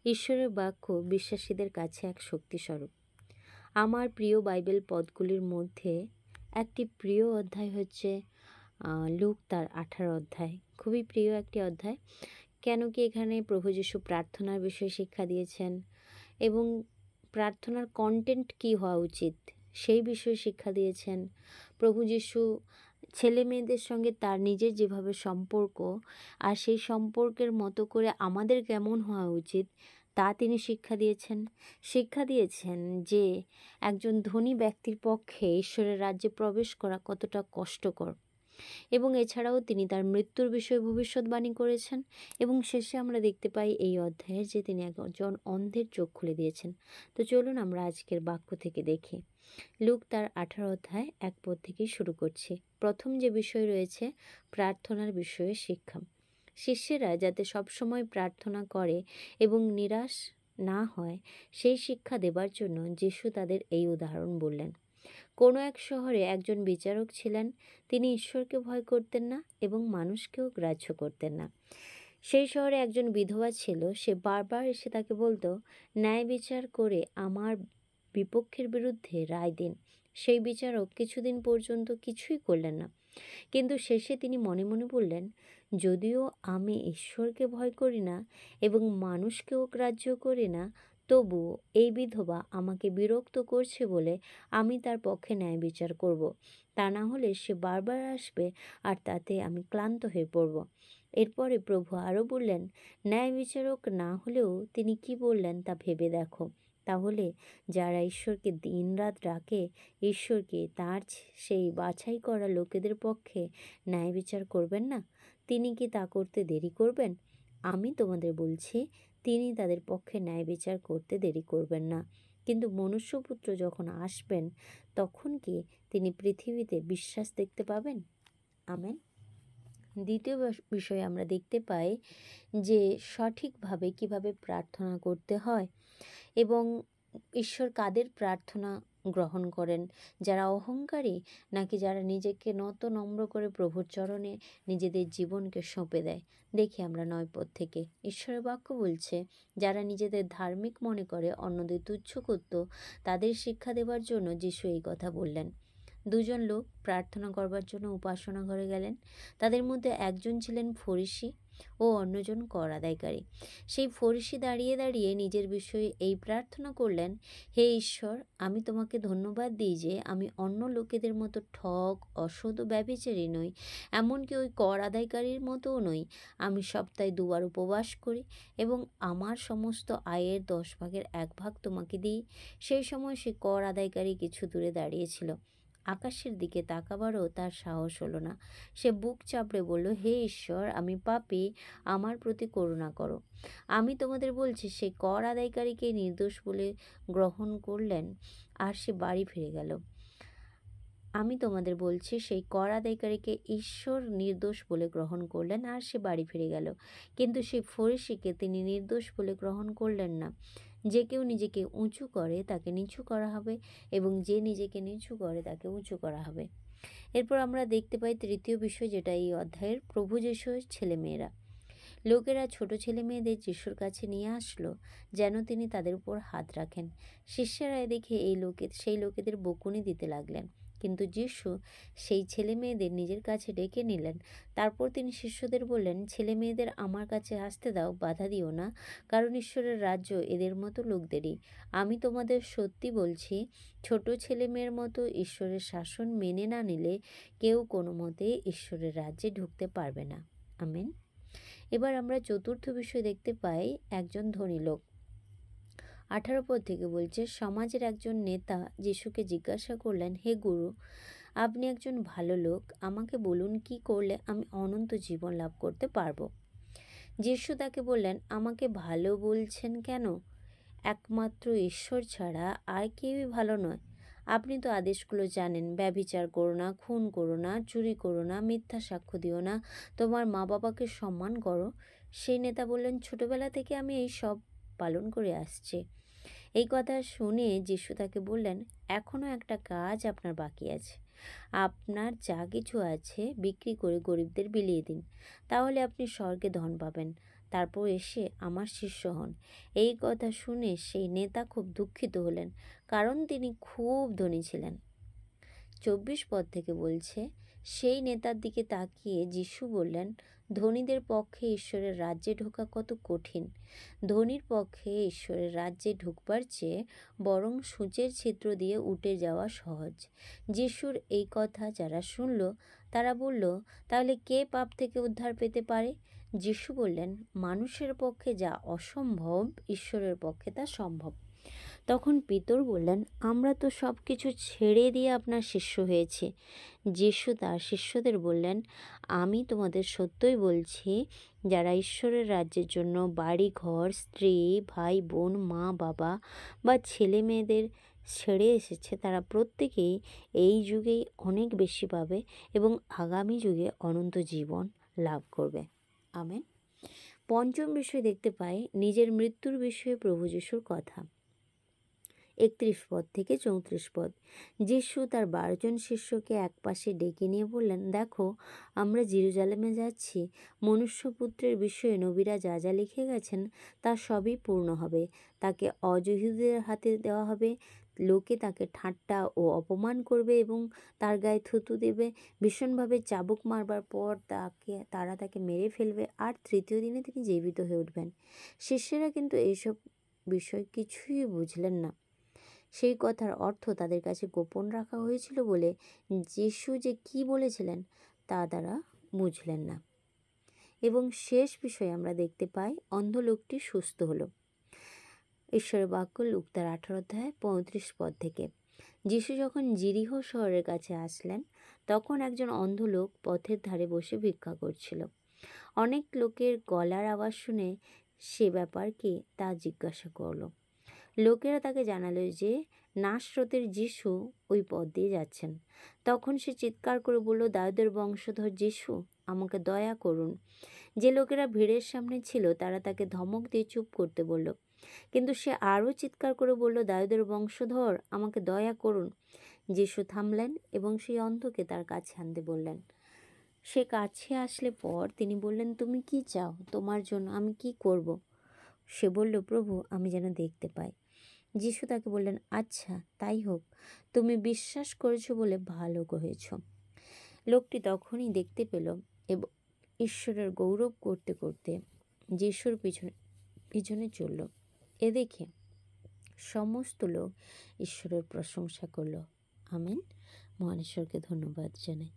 ঈশ্বরের বাক্য বিশ্বাসীদের কাছে এক শক্তিস্বরূপ। আমার প্রিয় বাইবেল পদগুলির মধ্যে একটি প্রিয় অধ্যায় হচ্ছে লুক তার 18 অধ্যায়। খুবই প্রিয় একটি অধ্যায়। কেন কি এখানে প্রভু যীশু প্রার্থনার বিষয়ে শিক্ষা দিয়েছেন এবং প্রার্থনার কন্টেন্ট কী হওয়া উচিত সেই বিষয়ে শিক্ষা দিয়েছেন। প্রভু যীশু ছেলে মেয়েদের সঙ্গে তার নিজের যেভাবে সম্পর্ক আর সেই সম্পর্কের মতো করে আমাদের কেমন হওয়া উচিত তা তিনি শিক্ষা দিয়েছেন যে একজন ধনী ব্যক্তির পক্ষে ঈশ্বরের রাজ্যে প্রবেশ করা কতটা কষ্টকর, এবং এছাড়াও তিনি তার মৃত্যুর বিষয়ে ভবিষ্যৎবাণী করেছেন। এবং শেষে আমরা দেখতে পাই এই অধ্যায়ে যে তিনি একজন অন্ধের চোখ খুলে দিয়েছেন। তো চলুন আমরা আজকের বাক্য থেকে দেখি। লুক তার 18 অধ্যায় 1 পদ থেকেই শুরু করছি। প্রথম যে বিষয় রয়েছে প্রার্থনার বিষয়ে শিক্ষা। শিষ্যেরা যাতে সবসময় প্রার্থনা করে এবং নিরাশ না হয় সেই শিক্ষা দেবার জন্য যিশু তাদের এই উদাহরণ বললেন। কোনো এক শহরে একজন বিচারক ছিলেন। তিনি ঈশ্বরকে ভয় করতেন না এবং মানুষকেও গ্রাহ্য করতেন না। সেই শহরে একজন বিধবা ছিল। সে বারবার এসে তাকে বলতো, ন্যায় বিচার করে আমার বিপক্ষের বিরুদ্ধে রায় দিন। সেই বিচারক কিছুদিন পর্যন্ত কিছুই করলেন না, কিন্তু শেষে তিনি মনে মনে বললেন, যদিও আমি ঈশ্বরকে ভয় করি না এবং মানুষকেও গ্রাহ্য করি না, তবুও এই বিধবা আমাকে বিরক্ত করছে বলে আমি তার পক্ষে ন্যায় বিচার করব। তা না হলে সে বারবার আসবে আর তাতে আমি ক্লান্ত হয়ে পড়ব। এরপরে প্রভু আরও বললেন, ন্যায় বিচারক না হলেও তিনি কি বললেন তা ভেবে দেখো। তাহলে যারা ঈশ্বরকে দিনরাত ডাকে, ঈশ্বরকে তার সেই বাছাই করা লোকেদের পক্ষে ন্যায় বিচার করবেন না? তিনি কি তা করতে দেরি করবেন? আমি তোমাদের বলছি, তিনি তাদের পক্ষে ন্যায় বিচার করতে দেরি করবেন না। কিন্তু মনুষ্যপুত্র যখন আসবেন তখন কি তিনি পৃথিবীতে বিশ্বাস দেখতে পাবেন? আমেন। দ্বিতীয় বিষয়ে আমরা দেখতে পাই যে সঠিকভাবে কিভাবে প্রার্থনা করতে হয় এবং ঈশ্বর কাদের প্রার্থনা গ্রহণ করেন, যারা অহংকারী নাকি যারা নিজেকে নত নম্র করে প্রভুর চরণে নিজেদের জীবনকে সঁপে দেয়। দেখি আমরা 9 পদ থেকে। ঈশ্বরের বাক্য বলছে, যারা নিজেদের ধার্মিক মনে করে অন্যদের তুচ্ছ করত, তাদের শিক্ষা দেওয়ার জন্য যিশু এই কথা বললেন। দুজন লোক প্রার্থনা করবার জন্য উপাসনা ঘরে গেলেন। তাদের মধ্যে একজন ছিলেন ফরিসি ও অন্যজন কর আদায়কারী। সেই ফরিসি দাঁড়িয়ে দাঁড়িয়ে নিজের বিষয়ে এই প্রার্থনা করলেন, হে ঈশ্বর, আমি তোমাকে ধন্যবাদ দিই যে আমি অন্য লোকেদের মতো ঠক, অসৎ ও ব্যভিচারী নই, এমনকি ওই কর আদায়কারীর মতোও নই। আমি সপ্তাহে 2 বার উপবাস করি এবং আমার সমস্ত আয়ের 10 ভাগের 1 ভাগ তোমাকে দিই। সেই সময় সে কর আদায়কারী কিছু দূরে দাঁড়িয়েছিল। আকাশের দিকে তাকাবারও তার সাহস হলো না। সে বুক চাপড়ে বলল, হে ঈশ্বর, আমি পাপী, আমার প্রতি করুণা করো। আমি তোমাদের বলছি, সেই কর আদায়কারীকে নির্দোষ বলে গ্রহণ করলেন আর সে বাড়ি ফিরে গেল। আমি তোমাদের বলছি, সেই কর আদায়কারীকে ঈশ্বর নির্দোষ বলে গ্রহণ করলেন আর সে বাড়ি ফিরে গেল। কিন্তু সেই ফরিসিকে তিনি নির্দোষ বলে গ্রহণ করলেন না। যে কেউ নিজেকে উঁচু করে তাকে নিচু করা হবে এবং যে নিজেকে নিচু করে তাকে উঁচু করা হবে। এরপর আমরা দেখতে পাই তৃতীয় বিষয়, যেটা এই অধ্যায়ের, প্রভু যীশুর ছেলেমেয়েরা। লোকেরা ছোট ছেলে মেয়েদের যিশুর কাছে নিয়ে আসলো যেন তিনি তাদের উপর হাত রাখেন। শিষ্যেরা দেখে সেই লোকেদের বকুনি দিতে লাগলেন। কিন্তু যিশু সেই ছেলে মেয়েদের নিজের কাছে ডেকে নিলেন। তারপর তিনি শিষ্যদের বললেন, ছেলে মেয়েদের আমার কাছে আসতে দাও, বাধা দিও না, কারণ ঈশ্বরের রাজ্য এদের মতো লোকদেরই। আমি তোমাদের সত্যি বলছি, ছোট ছেলে মেয়ের মতো ঈশ্বরের শাসন মেনে না নিলে কেউ কোনো মতে ঈশ্বরের রাজ্যে ঢুকতে পারবে না। আমেন। এবার আমরা চতুর্থ বিষয় দেখতে পাই, একজন ধনী লোক। 18 পদ থেকে বলছে, সমাজের একজন নেতা যিশুকে জিজ্ঞাসা করলেন, হে গুরু, আপনি একজন ভালো লোক, আমাকে বলুন কি করলে আমি অনন্ত জীবন লাভ করতে পারবো। যিশু তাকে বললেন, আমাকে ভালো বলছেন কেন? একমাত্র ঈশ্বর ছাড়া আর কেউই ভালো নয়। আপনি তো আদেশগুলো জানেন, ব্যভিচার করো না, খুন করো না, চুরি করো না, মিথ্যা সাক্ষ্য দিও না, তোমার মা বাবাকে সম্মান করো। সেই নেতা বললেন, ছোটবেলা থেকে আমি এই সব পালন করে আসছি। এই কথা শুনে যিশু তাকে বললেন, এখনও একটা কাজ আপনার বাকি আছে। আপনার যা কিছু আছে বিক্রি করে গরিবদের বিলিয়ে দিন, তাহলে আপনি স্বর্গে ধন পাবেন। তারপর এসে আমার শিষ্য হন। এই কথা শুনে সেই নেতা খুব দুঃখিত হলেন, কারণ তিনি খুব ধনী ছিলেন। 24 পদ থেকে বলছে, সেই নেতার দিকে তাকিয়ে যিশু বললেন, ধনীদের পক্ষে ঈশ্বরের রাজ্যে ঢোকা কত কঠিন। ধনীর পক্ষে ঈশ্বরের রাজ্যে ঢুকবার চেয়ে বরং সূচের ছিদ্র দিয়ে উঠে যাওয়া সহজ। যিশুর এই কথা যারা শুনল তারা বলল, তাহলে কে পাপ থেকে উদ্ধার পেতে পারে? যিশু বললেন, মানুষের পক্ষে যা অসম্ভব ঈশ্বরের পক্ষে তা সম্ভব। তখন পিতর বললেন, আমরা তো সব কিছু ছেড়ে দিয়ে আপনার শিষ্য হয়েছি। যিশু তার শিষ্যদের বললেন, আমি তোমাদের সত্যই বলছি, যারা ঈশ্বরের রাজ্যের জন্য বাড়ি ঘর, স্ত্রী, ভাই বোন, মা বাবা বা ছেলে মেয়েদের ছেড়ে এসেছে, তারা প্রত্যেকেই এই যুগেই অনেক বেশি পাবে এবং আগামী যুগে অনন্ত জীবন লাভ করবে। আমেন। পঞ্চম বিষয় দেখতে পাই নিজের মৃত্যুর বিষয়ে প্রভু যিশুর কথা। 31 পদ থেকে 34 পদ। যিশু তার 12 জন শিষ্যকে একপাশে ডেকে নিয়ে বললেন, দেখো, আমরা জেরুজালেমে যাচ্ছি। মনুষ্যপুত্রের বিষয়ে নবীরা যা যা লিখে গেছেন তা সবই পূর্ণ হবে। তাকে অযহুদের হাতে দেওয়া হবে, লোকে তাকে ঠাট্টা ও অপমান করবে এবং তার গায়ে থুতু দেবে। ভীষণভাবে চাবুক মারবার পর তারা তাকে মেরে ফেলবে, আর তৃতীয় দিনে তিনি জীবিত হয়ে উঠবেন। শিষ্যেরা কিন্তু এইসব বিষয় কিছুই বুঝলেন না। সেই কথার অর্থ তাদের কাছে গোপন রাখা হয়েছিল বলে যিশু যে কি বলেছিলেন তা তারা বুঝলেন না। এবং শেষ বিষয়ে আমরা দেখতে পাই অন্ধ লোকটি সুস্থ হলো। ঈশ্বরের বাক্য লুক তার 18 অধ্যায় 35 পদ থেকে। যিশু যখন জিরিহ শহরের কাছে আসলেন, তখন একজন অন্ধ লোক পথের ধারে বসে ভিক্ষা করছিল। অনেক লোকের গলার আওয়াজ শুনে সে ব্যাপার কি তা জিজ্ঞাসা করলো। লোকেরা তাকে জানালো যে নাসরতের যিশু ওই পথ দিয়ে যাচ্ছেন। তখন সে চিৎকার করে বলল, দাউদের বংশধর যিশু, আমাকে দয়া করুন। যে লোকেরা ভিড়ের সামনে ছিল তারা তাকে ধমক দিয়ে চুপ করতে বলল, কিন্তু সে আরও চিৎকার করে বলল, দাউদের বংশধর, আমাকে দয়া করুন। যিশু থামলেন এবং সেই অন্ধকে তার কাছে আনতে বললেন। সে কাছে আসলে পর তিনি বললেন, তুমি কি চাও? তোমার জন্য আমি কি করব? সে বলল, প্রভু, আমি যেন দেখতে পাই। যিশু তাকে বললেন, আচ্ছা, তাই হোক, তুমি বিশ্বাস করেছো বলে ভালো হয়েছ। লোকটি তখনই দেখতে পেল এবং ঈশ্বরের গৌরব করতে করতে যিশুর পিছনে পিছনে চলল। এ দেখে সমস্ত লোক ঈশ্বরের প্রশংসা করল। আমেন। মহান ঈশ্বরকে ধন্যবাদ জানাই।